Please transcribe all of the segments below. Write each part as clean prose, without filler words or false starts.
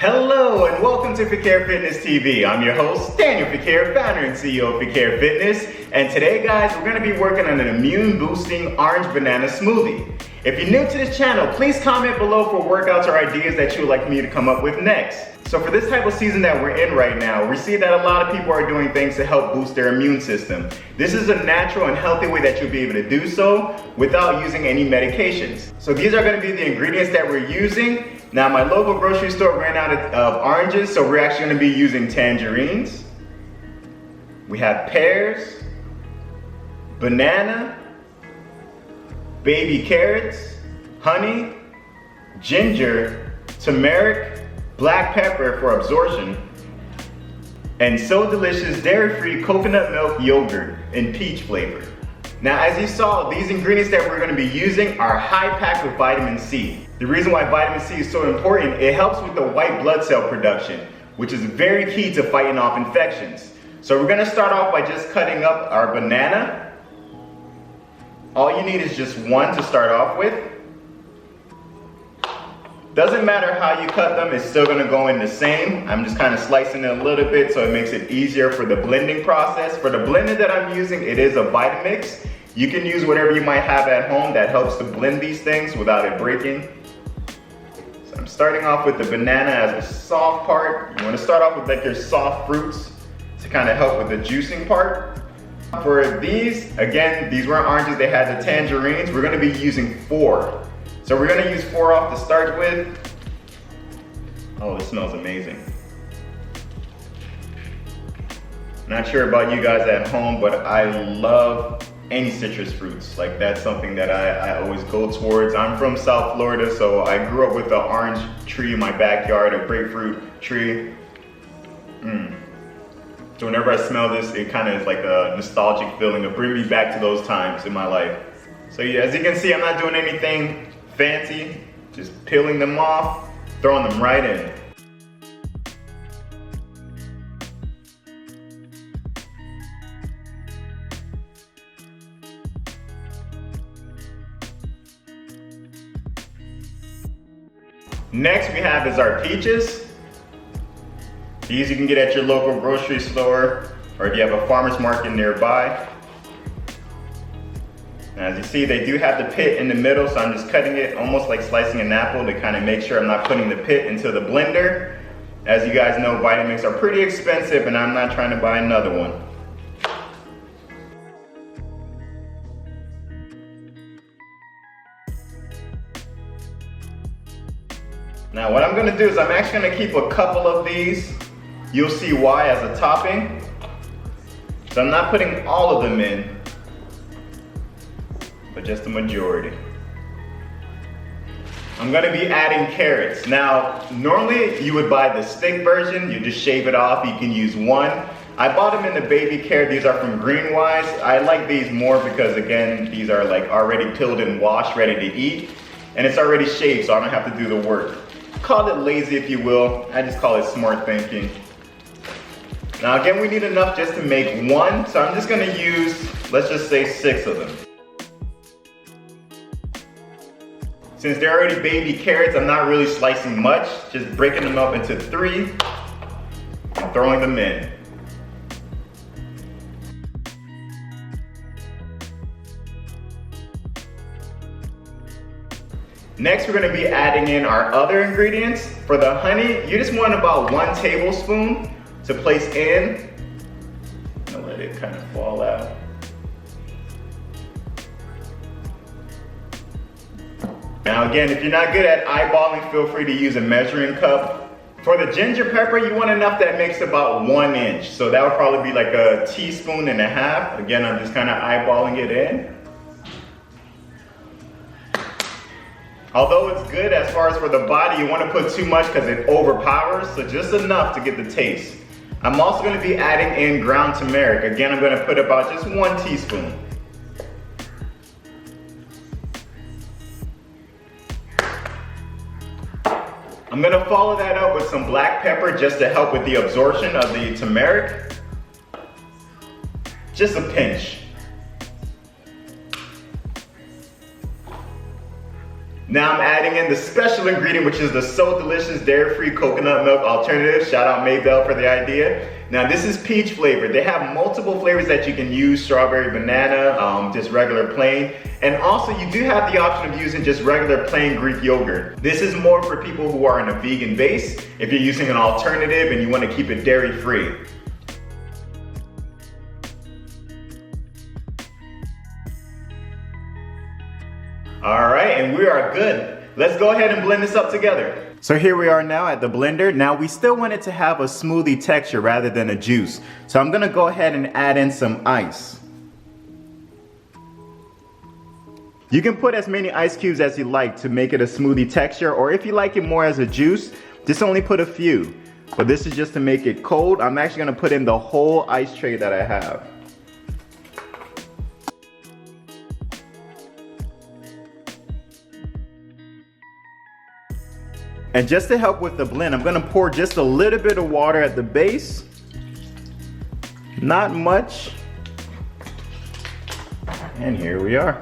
Hello and welcome to Fequiere Fitness TV. I'm your host, Daniel Fequiere, founder and CEO of Fequiere Fitness. And today, guys, we're going to be working on an immune boosting orange banana smoothie. If you're new to this channel, please comment below for workouts or ideas that you would like me to come up with next. So for this type of season that we're in right now, we see that a lot of people are doing things to help boost their immune system. This is a natural and healthy way that you'll be able to do so without using any medications. So these are going to be the ingredients that we're using. Now my local grocery store ran out of oranges, so we're actually going to be using tangerines. We have pears, banana, baby carrots, honey, ginger, turmeric, black pepper for absorption, and So Delicious dairy-free coconut milk yogurt in peach flavor. Now, as you saw, these ingredients that we're going to be using are high-packed with vitamin C. The reason why vitamin C is so important, it helps with the white blood cell production, which is very key to fighting off infections. So we're going to start off by just cutting up our banana. All you need is just one to start off with. Doesn't matter how you cut them, it's still gonna go in the same. I'm just kind of slicing it a little bit so it makes it easier for the blending process. For the blender that I'm using, it is a Vitamix. You can use whatever you might have at home that helps to blend these things without it breaking. So I'm starting off with the banana as a soft part. You wanna start off with like your soft fruits to kind of help with the juicing part. For these, again, these weren't oranges, they had the tangerines. We're gonna be using 4. So we're gonna use 4 off to start with. Oh, it smells amazing. Not sure about you guys at home, but I love any citrus fruits. Like that's something that I always go towards. I'm from South Florida, so I grew up with an orange tree in my backyard, a grapefruit tree. So whenever I smell this, it kind of is like a nostalgic feeling to bring me back to those times in my life. So yeah, as you can see, I'm not doing anything fancy, just peeling them off, throwing them right in. Next we have is our peaches. These you can get at your local grocery store or if you have a farmer's market nearby. Now, as you see, they do have the pit in the middle, so I'm just cutting it almost like slicing an apple to kind of make sure I'm not putting the pit into the blender. As you guys know, Vitamix are pretty expensive and I'm not trying to buy another one. Now what I'm gonna do is I'm actually gonna keep a couple of these. You'll see why as a topping. So I'm not putting all of them in, but just the majority. I'm gonna be adding carrots. Now, normally you would buy the stick version, you just shave it off, you can use one. I bought them in the baby carrot, these are from Greenwise. I like these more because again, these are like already peeled and washed, ready to eat. And it's already shaved, so I don't have to do the work. Call it lazy if you will, I just call it smart thinking. Now again, we need enough just to make one, so I'm just gonna use, let's just say 6 of them. Since they're already baby carrots, I'm not really slicing much, just breaking them up into 3 and throwing them in. Next, we're gonna be adding in our other ingredients. For the honey, you just want about 1 tablespoon to place in. I'm gonna let it kind of fall out. Now again, if you're not good at eyeballing, feel free to use a measuring cup. For the ginger pepper, you want enough that makes about 1 inch. So that would probably be like a teaspoon and a half. Again, I'm just kind of eyeballing it in. Although it's good as far as for the body, you want to put too much because it overpowers, so just enough to get the taste. I'm also going to be adding in ground turmeric. Again, I'm going to put about just 1 teaspoon. I'm going to follow that up with some black pepper just to help with the absorption of the turmeric. Just a pinch. Now I'm adding in the special ingredient, which is the So Delicious dairy-free coconut milk alternative. Shout out Maybell for the idea. Now this is peach flavored. They have multiple flavors that you can use: strawberry, banana, just regular plain. And also you do have the option of using just regular plain Greek yogurt. This is more for people who are in a vegan base, if you're using an alternative and you want to keep it dairy-free. All right, and we are good. Let's go ahead and blend this up together. So here we are now at the blender. Now we still want it to have a smoothie texture rather than a juice. So I'm gonna go ahead and add in some ice. You can put as many ice cubes as you like to make it a smoothie texture, or if you like it more as a juice, just only put a few. But this is just to make it cold. I'm actually gonna put in the whole ice tray that I have. And just to help with the blend, I'm gonna pour just a little bit of water at the base. Not much. And here we are.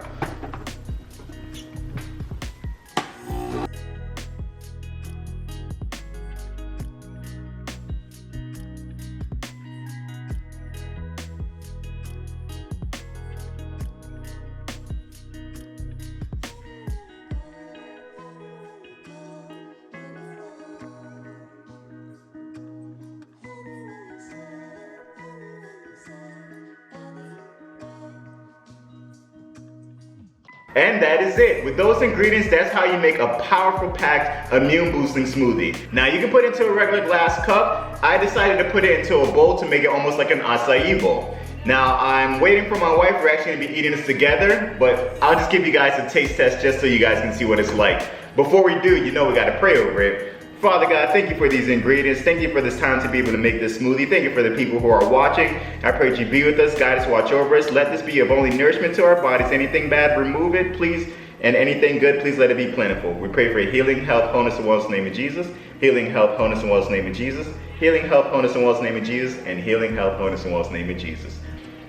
And that is it. With those ingredients, that's how you make a powerful packed immune boosting smoothie. Now you can put it into a regular glass cup. I decided to put it into a bowl to make it almost like an acai bowl. Now I'm waiting for my wife. We're actually gonna be eating this together, but I'll just give you guys a taste test just so you guys can see what it's like. Before we do, you know we gotta pray over it. Father God, thank you for these ingredients. Thank you for this time to be able to make this smoothie. Thank you for the people who are watching. I pray that you be with us, guide us, watch over us. Let this be of only nourishment to our bodies. Anything bad, remove it, please. And anything good, please let it be plentiful. We pray for healing, health, wholeness, and wellness in the name of Jesus. Healing, health, wholeness, and wellness in the name of Jesus. Healing, health, wholeness, and wellness in the name of Jesus. And healing, health, wholeness, and wellness in the name of Jesus.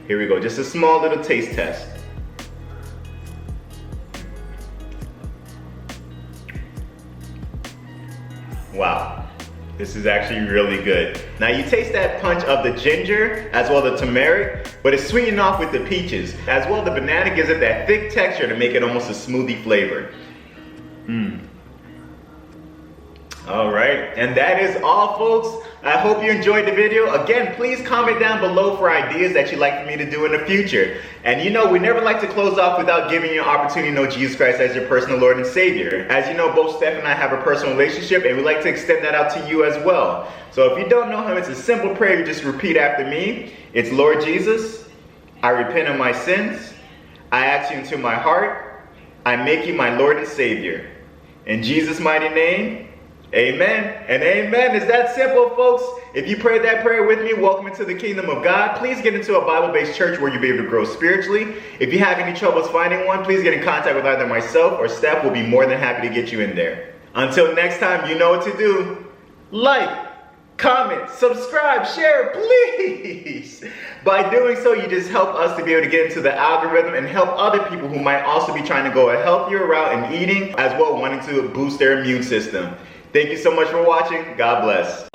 Here we go, just a small little taste test. Wow. This is actually really good. Now you taste that punch of the ginger as well as the turmeric, but it's sweetened off with the peaches. As well, the banana gives it that thick texture to make it almost a smoothie flavor. All right, and that is all, folks. I hope you enjoyed the video. Again, please comment down below for ideas that you'd like for me to do in the future. And you know, we never like to close off without giving you an opportunity to know Jesus Christ as your personal Lord and Savior. As you know, both Steph and I have a personal relationship, and we'd like to extend that out to you as well. So if you don't know him, it's a simple prayer. You just repeat after me. It's, Lord Jesus, I repent of my sins. I ask you into my heart. I make you my Lord and Savior. In Jesus' mighty name, amen and amen. It's that simple, folks. If you prayed that prayer with me, welcome into the kingdom of God. Please get into a Bible-based church where you'll be able to grow spiritually. If you have any troubles finding one, please get in contact with either myself or Steph. We'll be more than happy to get you in there. Until next time, you know what to do. Like, comment, subscribe, share, please. By doing so, you just help us to be able to get into the algorithm and help other people who might also be trying to go a healthier route in eating, as well wanting to boost their immune system. Thank you so much for watching. God bless.